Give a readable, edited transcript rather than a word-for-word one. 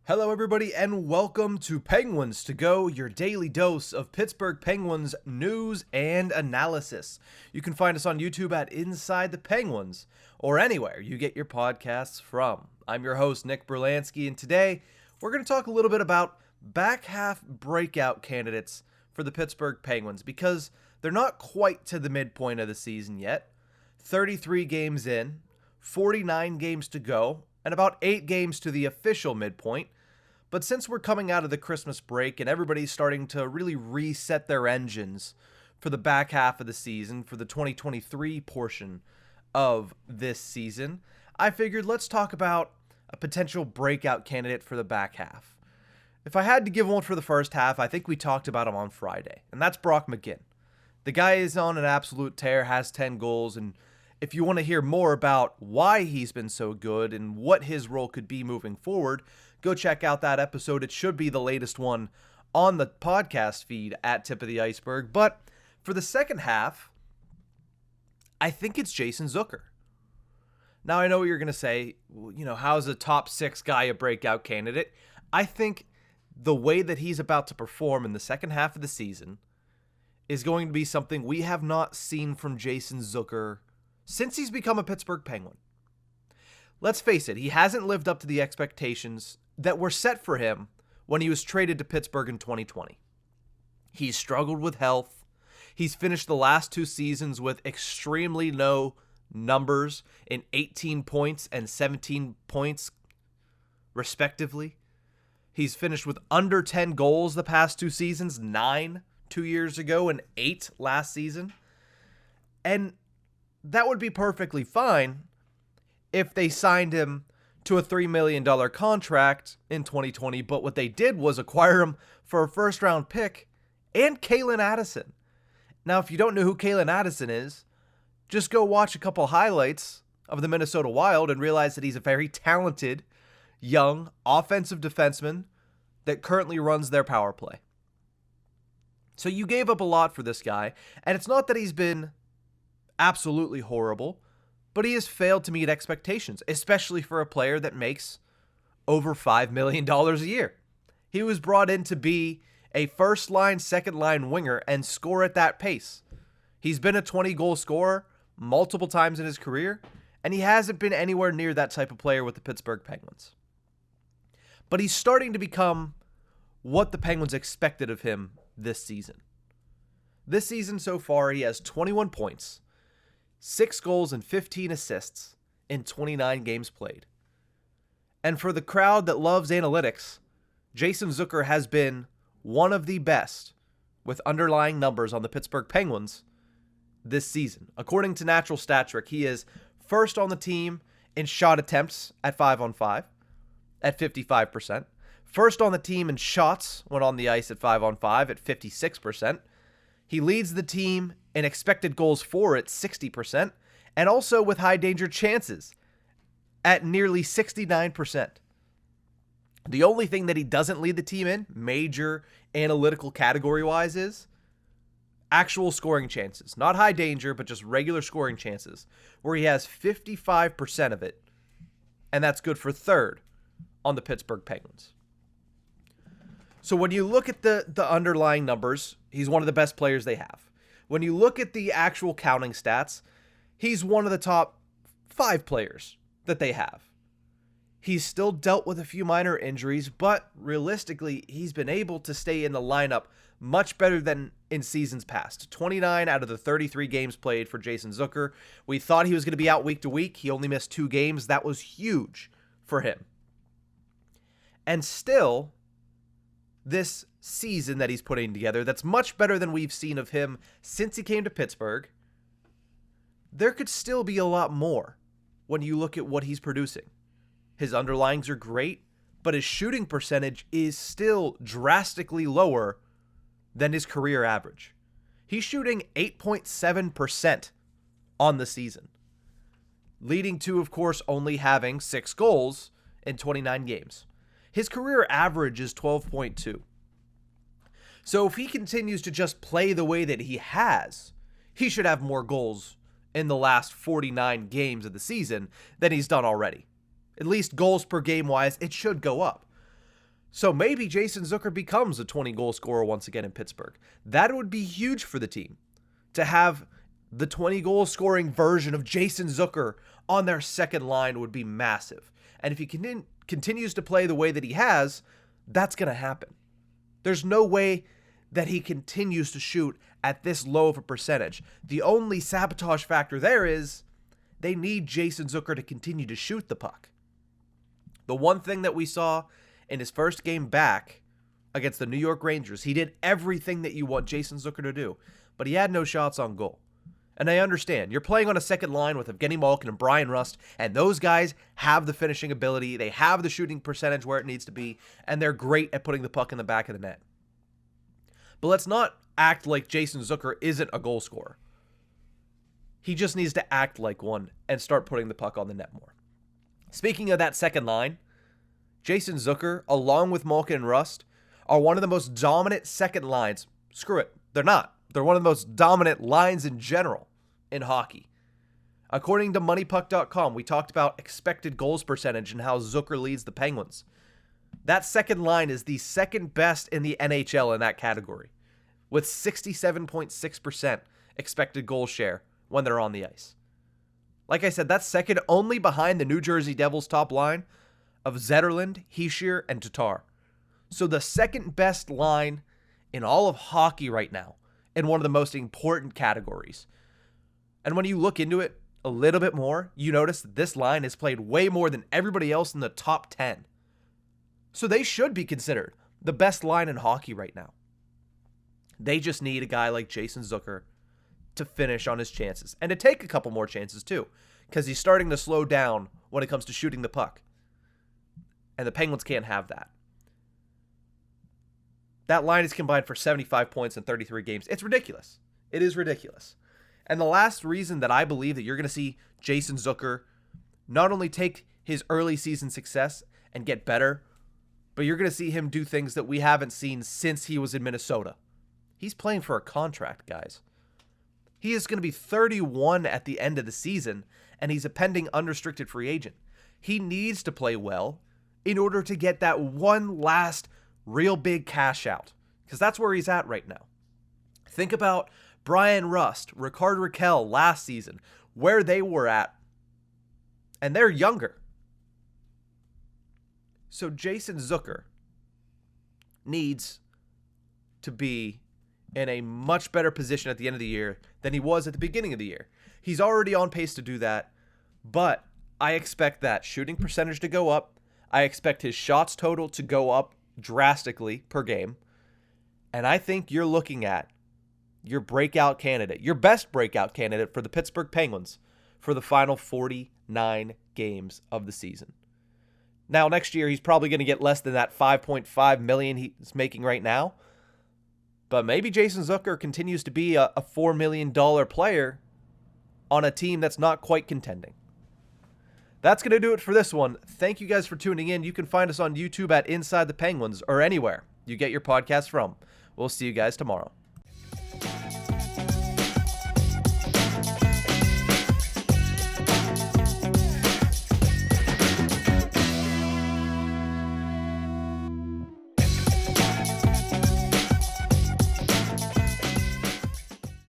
Hello everybody and welcome to Penguins to Go, your daily dose of Pittsburgh Penguins news and analysis. You can find us on YouTube at Inside the Penguins or anywhere you get your podcasts from. I'm your host Nick Brlansky, and today we're going to talk a little bit about back half breakout candidates for the Pittsburgh Penguins because they're not quite to the midpoint of the season yet. 33 games in, 49 games to go, and about 8 games to the official midpoint. But since we're coming out of the Christmas break and everybody's starting to really reset their engines for the back half of the season, for the 2023 portion of this season, I figured let's talk about a potential breakout candidate for the back half. If I had to give one for the first half, I think we talked about him on Friday, and that's Brock McGinn. The guy is on an absolute tear, has 10 goals, and if you want to hear more about why he's been so good and what his role could be moving forward, go check out that episode. It should be the latest one on the podcast feed at Tip of the Ice-Burgh. But for the second half, I think it's Jason Zucker. Now, I know what you're going to say, how's a top 6 guy a breakout candidate? I think the way that he's about to perform in the second half of the season is going to be something we have not seen from Jason Zucker since he's become a Pittsburgh Penguin. Let's face it, he hasn't lived up to the expectations that were set for him when he was traded to Pittsburgh in 2020. He's struggled with health. He's finished the last 2 seasons with extremely low numbers in 18 points and 17 points, respectively. He's finished with under 10 goals the past 2 seasons, 9 2 years ago and 8 last season. And that would be perfectly fine if they signed him to a $3 million contract in 2020, but what they did was acquire him for a first-round pick and Calen Addison. Now, if you don't know who Calen Addison is, just go watch a couple highlights of the Minnesota Wild and realize that he's a very talented, young, offensive defenseman that currently runs their power play. So you gave up a lot for this guy, and it's not that he's been absolutely horrible, but he has failed to meet expectations, especially for a player that makes over $5 million a year. He was brought in to be a first-line, second-line winger and score at that pace. He's been a 20-goal scorer multiple times in his career, and he hasn't been anywhere near that type of player with the Pittsburgh Penguins. But he's starting to become what the Penguins expected of him this season. This season so far, he has 21 points, 6 goals and 15 assists in 29 games played. And for the crowd that loves analytics, Jason Zucker has been one of the best with underlying numbers on the Pittsburgh Penguins this season. According to Natural Stat Trick, he is first on the team in shot attempts at 5-on-5 at 55%. First on the team in shots when on the ice at 5-on-5 at 56%. He leads the team in expected goals for at 60%, and also with high danger chances at nearly 69%. The only thing that he doesn't lead the team in, major analytical category-wise, is actual scoring chances. Not high danger, but just regular scoring chances, where he has 55% of it, and that's good for third on the Pittsburgh Penguins. So when you look at the underlying numbers, he's one of the best players they have. When you look at the actual counting stats, he's one of the top 5 players that they have. He's still dealt with a few minor injuries, but realistically, he's been able to stay in the lineup much better than in seasons past. 29 out of the 33 games played for Jason Zucker. We thought he was going to be out week to week. He only missed 2 games. That was huge for him. And still, this season that he's putting together, that's much better than we've seen of him since he came to Pittsburgh, there could still be a lot more when you look at what he's producing. His underlyings are great, but his shooting percentage is still drastically lower than his career average. He's shooting 8.7% on the season, leading to, of course, only having 6 goals in 29 games. His career average is 12.2. So if he continues to just play the way that he has, he should have more goals in the last 49 games of the season than he's done already. At least goals per game wise, it should go up. So maybe Jason Zucker becomes a 20-goal scorer once again in Pittsburgh. That would be huge for the team. To have the 20-goal scoring version of Jason Zucker on their second line would be massive. And if he continues to play the way that he has, that's going to happen. There's no way that he continues to shoot at this low of a percentage. The only sabotage factor there is they need Jason Zucker to continue to shoot the puck. The one thing that we saw in his first game back against the New York Rangers, he did everything that you want Jason Zucker to do, but he had no shots on goal. And I understand, you're playing on a second line with Evgeny Malkin and Brian Rust, and those guys have the finishing ability, they have the shooting percentage where it needs to be, and they're great at putting the puck in the back of the net. But let's not act like Jason Zucker isn't a goal scorer. He just needs to act like one and start putting the puck on the net more. Speaking of that second line, Jason Zucker, along with Malkin and Rust, are one of the most dominant second lines. Screw it, they're not. They're one of the most dominant lines in general in hockey. According to MoneyPuck.com, we talked about expected goals percentage and how Zucker leads the Penguins. That second line is the second best in the NHL in that category, with 67.6% expected goal share when they're on the ice. Like I said, that's second only behind the New Jersey Devils top line of Zetterlund, Hischier, and Tatar. So the second best line in all of hockey right now in one of the most important categories. And when you look into it a little bit more, you notice that this line has played way more than everybody else in the top 10. So they should be considered the best line in hockey right now. They just need a guy like Jason Zucker to finish on his chances and to take a couple more chances too, because he's starting to slow down when it comes to shooting the puck. And the Penguins can't have that. That line is combined for 75 points in 33 games. It's ridiculous. It is ridiculous. And the last reason that I believe that you're going to see Jason Zucker not only take his early season success and get better, but you're going to see him do things that we haven't seen since he was in Minnesota. He's playing for a contract, guys. He is going to be 31 at the end of the season, and he's a pending unrestricted free agent. He needs to play well in order to get that one last real big cash out, because that's where he's at right now. Think about Brian Rust, Rickard Rakell last season, where they were at, and they're younger. So Jason Zucker needs to be in a much better position at the end of the year than he was at the beginning of the year. He's already on pace to do that, but I expect that shooting percentage to go up. I expect his shots total to go up drastically per game. And I think you're looking at your breakout candidate, your best breakout candidate for the Pittsburgh Penguins for the final 49 games of the season. Now, next year, he's probably going to get less than that $5.5 million he's making right now. But maybe Jason Zucker continues to be a $4 million player on a team that's not quite contending. That's going to do it for this one. Thank you guys for tuning in. You can find us on YouTube at Inside the Penguins or anywhere you get your podcast from. We'll see you guys tomorrow.